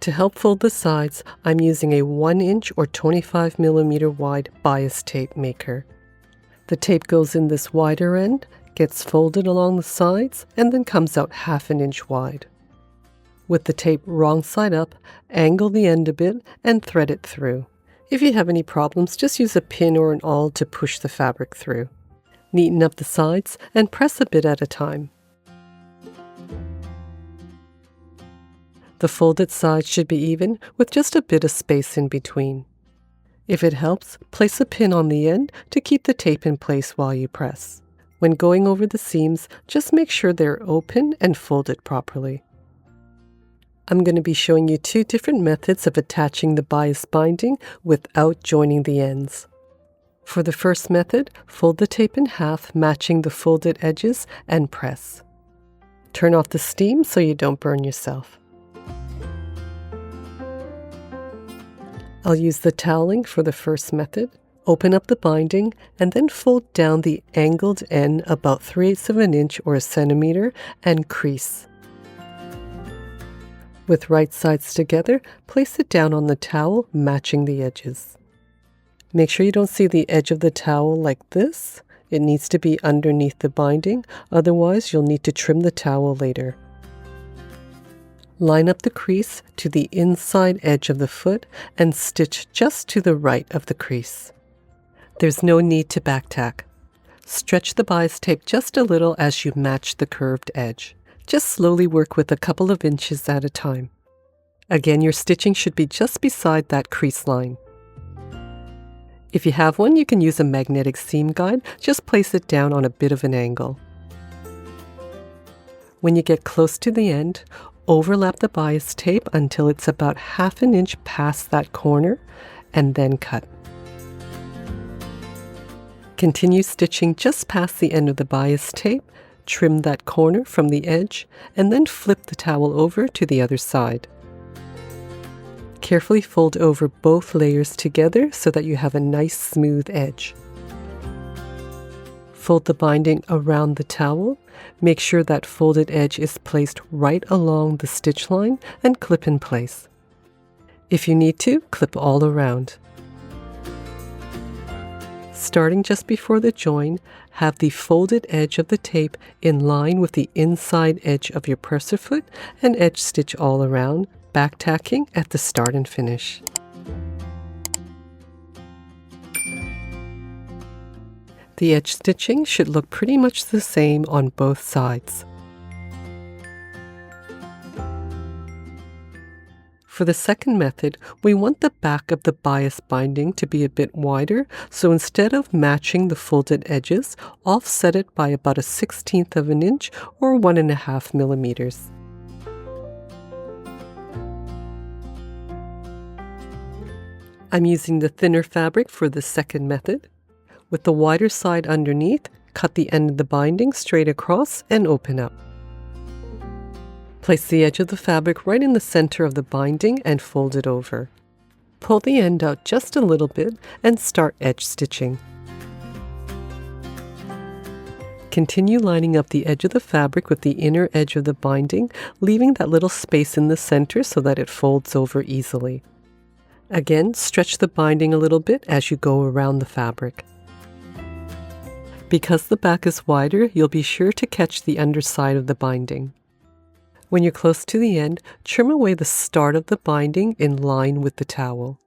To help fold the sides, I'm using a 1-inch or 25mm wide bias tape maker. The tape goes in this wider end, gets folded along the sides, and then comes out 1/2 inch wide. With the tape wrong side up, angle the end a bit and thread it through. If you have any problems, just use a pin or an awl to push the fabric through. Neaten up the sides and press a bit at a time. The folded sides should be even, with just a bit of space in between. If it helps, place a pin on the end to keep the tape in place while you press. When going over the seams, just make sure they're open and folded properly. I'm going to be showing you 2 different methods of attaching the bias binding without joining the ends. For the first method, fold the tape in half, matching the folded edges, and press. Turn off the steam so you don't burn yourself. I'll use the toweling for the first method. Open up the binding and then fold down the angled end about 3/8 of an inch or a centimeter and crease. With right sides together, place it down on the towel, matching the edges. Make sure you don't see the edge of the towel like this. It needs to be underneath the binding, otherwise you'll need to trim the towel later. Line up the crease to the inside edge of the foot and stitch just to the right of the crease. There's no need to back tack. Stretch the bias tape just a little as you match the curved edge. Just slowly work with a couple of inches at a time. Again, your stitching should be just beside that crease line. If you have one, you can use a magnetic seam guide. Just place it down on a bit of an angle. When you get close to the end, overlap the bias tape until it's about 1/2 inch past that corner, and then cut. Continue stitching just past the end of the bias tape, trim that corner from the edge, and then flip the towel over to the other side. Carefully fold over both layers together so that you have a nice smooth edge. Fold the binding around the towel. Make sure that folded edge is placed right along the stitch line and clip in place. If you need to, clip all around. Starting just before the join, have the folded edge of the tape in line with the inside edge of your presser foot and edge stitch all around, back tacking at the start and finish. The edge stitching should look pretty much the same on both sides. For the second method, we want the back of the bias binding to be a bit wider, so instead of matching the folded edges, offset it by about 1/16 of an inch or 1.5 millimeters. I'm using the thinner fabric for the second method. With the wider side underneath, cut the end of the binding straight across and open up. Place the edge of the fabric right in the center of the binding and fold it over. Pull the end out just a little bit and start edge stitching. Continue lining up the edge of the fabric with the inner edge of the binding, leaving that little space in the center so that it folds over easily. Again, stretch the binding a little bit as you go around the fabric. Because the back is wider, you'll be sure to catch the underside of the binding. When you're close to the end, trim away the start of the binding in line with the towel.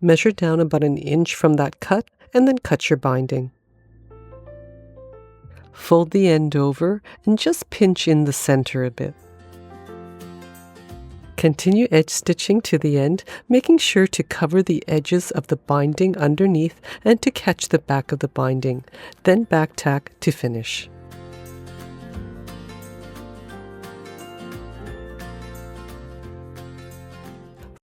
Measure down about 1 inch from that cut and then cut your binding. Fold the end over and just pinch in the center a bit. Continue edge stitching to the end, making sure to cover the edges of the binding underneath and to catch the back of the binding, then back tack to finish.